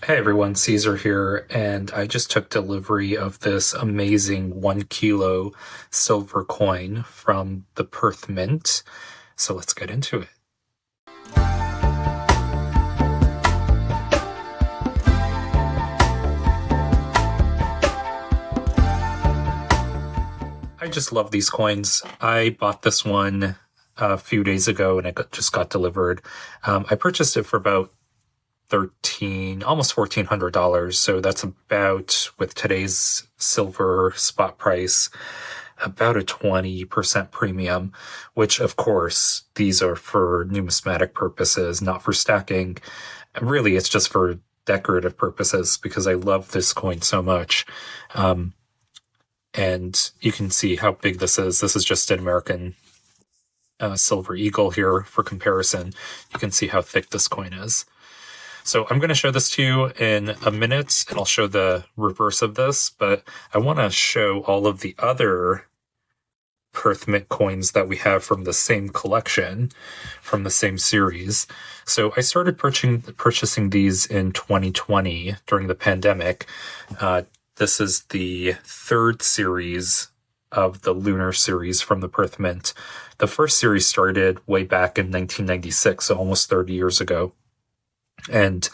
Hey everyone, Caesar here, and I just took delivery of this amazing 1 kilo silver coin from the Perth Mint. So let's get into it. I just love these coins. I bought this one a few days ago and just got delivered. I purchased it for about almost $1,400. So that's about, with today's silver spot price, about a 20% premium, which of course, these are for numismatic purposes, not for stacking. And really, it's just for decorative purposes because I love this coin so much. And you can see how big this is. This is just an American silver eagle here for comparison. You can see how thick this coin is. So I'm going to show this to you in a minute, and I'll show the reverse of this, but I want to show all of the other Perth Mint coins that we have from the same collection, from the same series. So I started purchasing these in 2020 during the pandemic. This is the third series of the Lunar series from the Perth Mint. The first series started way back in 1996, so almost 30 years ago. And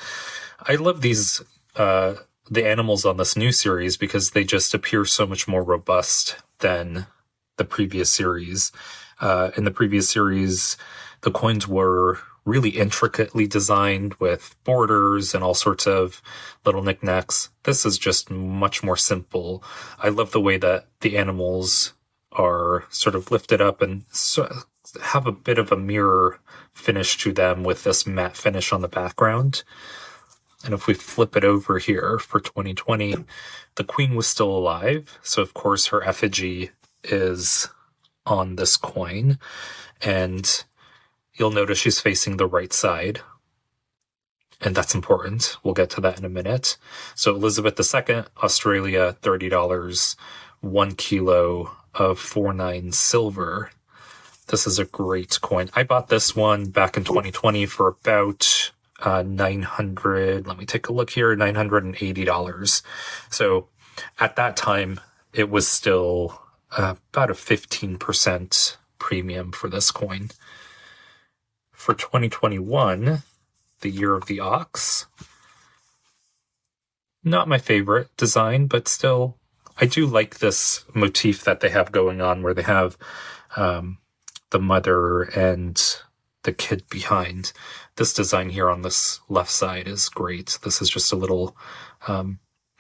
I love these, the animals on this new series because they just appear so much more robust than the previous series. In the previous series, the coins were really intricately designed with borders and all sorts of little knickknacks. This is just much more simple. I love the way that the animals are sort of lifted up and have a bit of a mirror finish to them with this matte finish on the background. And if we flip it over here for 2020, the queen was still alive. So of course her effigy is on this coin, and you'll notice she's facing the right side. And that's important. We'll get to that in a minute. So Elizabeth II, Australia, $30, 1 kilo of 49 silver. This is a great coin. I bought this one back in 2020 for about let me take a look here, $980. So at that time, it was still about a 15% premium for this coin. For 2021, the year of the ox, not my favorite design, but still, I do like this motif that they have going on where they have the mother and the kid behind. This design here on this left side is great. This is just a little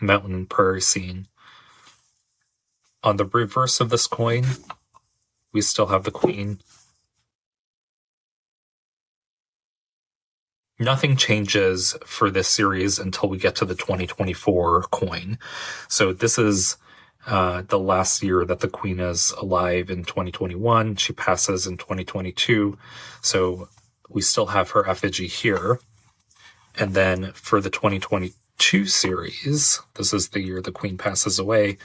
mountain and prairie scene. On the reverse of this coin, we still have the queen. Nothing changes for this series until we get to the 2024 coin. So this is the last year that the queen is alive in 2021. She passes in 2022. So we still have her effigy here. And then for the 2022 series, this is the year the queen passes away.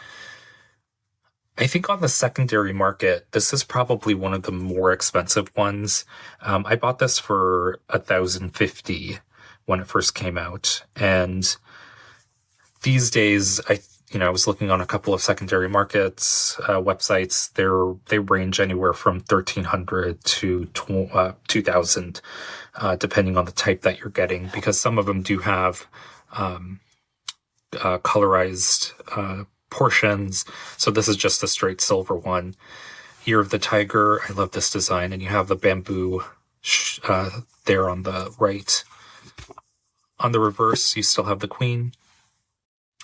I think on the secondary market, this is probably one of the more expensive ones. I bought this for $1,050 when it first came out. And these days, I was looking on a couple of secondary markets, websites. They range anywhere from $1,300 to $2,000, depending on the type that you're getting, because some of them do have colorized portions. So this is just a straight silver one. Year of the Tiger, I love this design, and you have the bamboo there on the right. On the reverse, you still have the queen.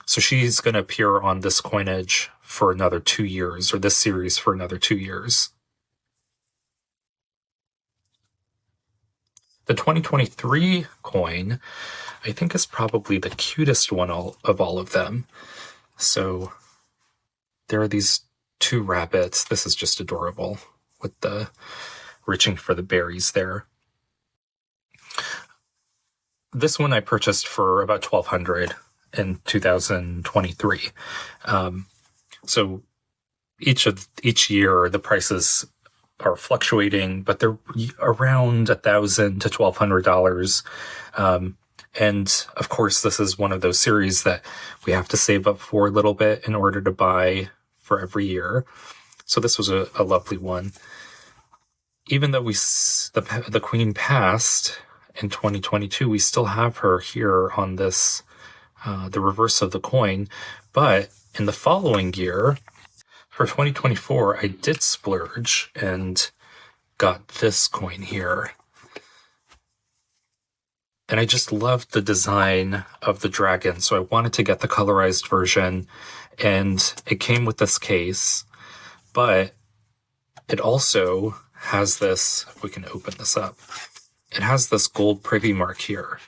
So she's going to appear on this coinage for another 2 years, or this series for another 2 years. The 2023 coin, I think, is probably the cutest one of all of them. So there are these two rabbits. This is just adorable with the reaching for the berries there. This one I purchased for about $1,200 in 2023. So each year the prices are fluctuating, but they're around $1,000 to $1,200. And of course, this is one of those series that we have to save up for a little bit in order to buy for every year. So this was a lovely one. Even though the Queen passed in 2022, we still have her here on this, the reverse of the coin. But in the following year, for 2024, I did splurge and got this coin here. And I just loved the design of the dragon, so I wanted to get the colorized version, and it came with this case, but it also has this, if we can open this up, it has this gold privy mark here.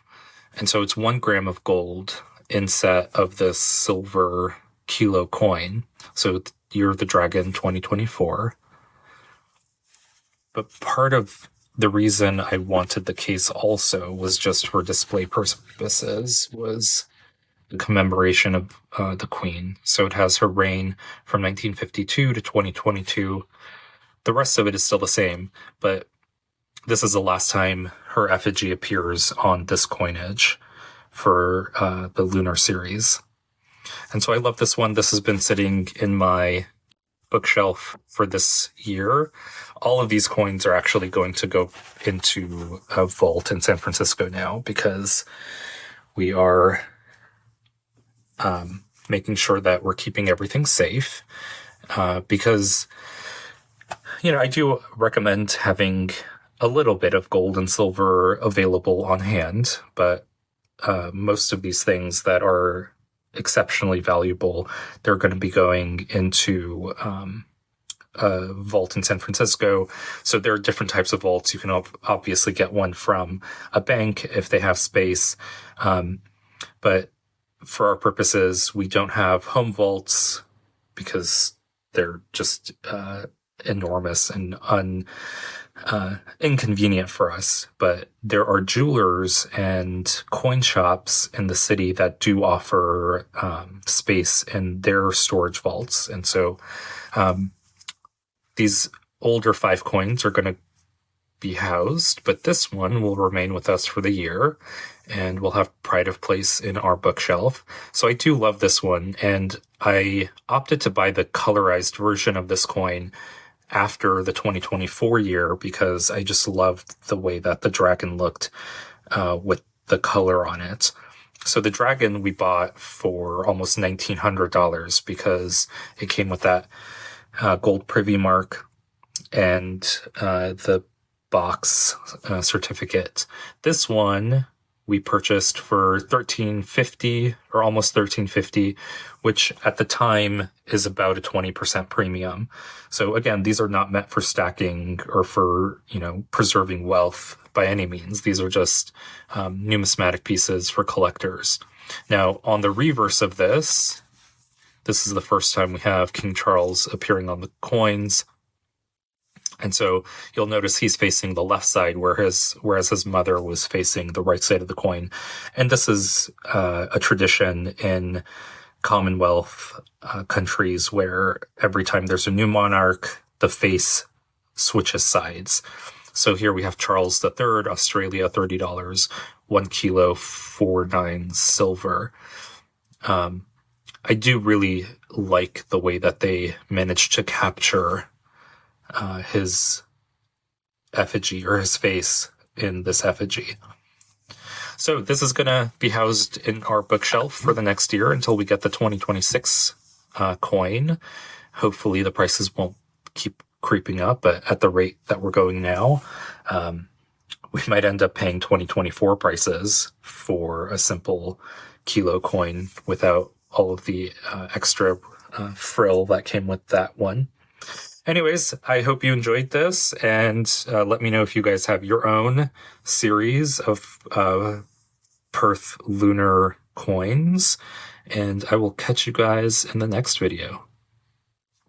And so it's 1 gram of gold inset of this silver kilo coin. So Year of the Dragon 2024. But part of the reason I wanted the case also was just for display purposes, was the commemoration of the Queen. So it has her reign from 1952 to 2022. The rest of it is still the same, but this is the last time her effigy appears on this coinage for the Lunar series. And so I love this one. This has been sitting in my bookshelf for this year. All of these coins are actually going to go into a vault in San Francisco now, because we are making sure that we're keeping everything safe. Because, I do recommend having a little bit of gold and silver available on hand, but most of these things that are exceptionally valuable, they're going to be going into a vault in San Francisco. So there are different types of vaults. You can obviously get one from a bank if they have space. But for our purposes, we don't have home vaults because they're just enormous and inconvenient for us. But there are jewelers and coin shops in the city that do offer space in their storage vaults. And so these older 5 coins are going to be housed, but this one will remain with us for the year and will have pride of place in our bookshelf. So I do love this one, and I opted to buy the colorized version of this coin after the 2024 year because I just loved the way that the dragon looked with the color on it. So the dragon we bought for almost $1,900 because it came with that gold privy mark and the box certificate. This one we purchased for $1,350 or almost $1,350, which at the time is about a 20% premium. So again, these are not meant for stacking or for, preserving wealth by any means. These are just numismatic pieces for collectors. Now, on the reverse of this is the first time we have King Charles appearing on the coins. And so you'll notice he's facing the left side, whereas his mother was facing the right side of the coin. And this is a tradition in Commonwealth countries where every time there's a new monarch, the face switches sides. So here we have Charles III, Australia, $30, 1 kilo, 4.9 silver. I do really like the way that they managed to capture his effigy or his face in this effigy. So this is going to be housed in our bookshelf for the next year until we get the 2026 coin. Hopefully the prices won't keep creeping up, but at the rate that we're going now, we might end up paying 2024 prices for a simple kilo coin without all of the extra frill that came with that one. Anyways, I hope you enjoyed this, and let me know if you guys have your own series of Perth Lunar coins, and I will catch you guys in the next video.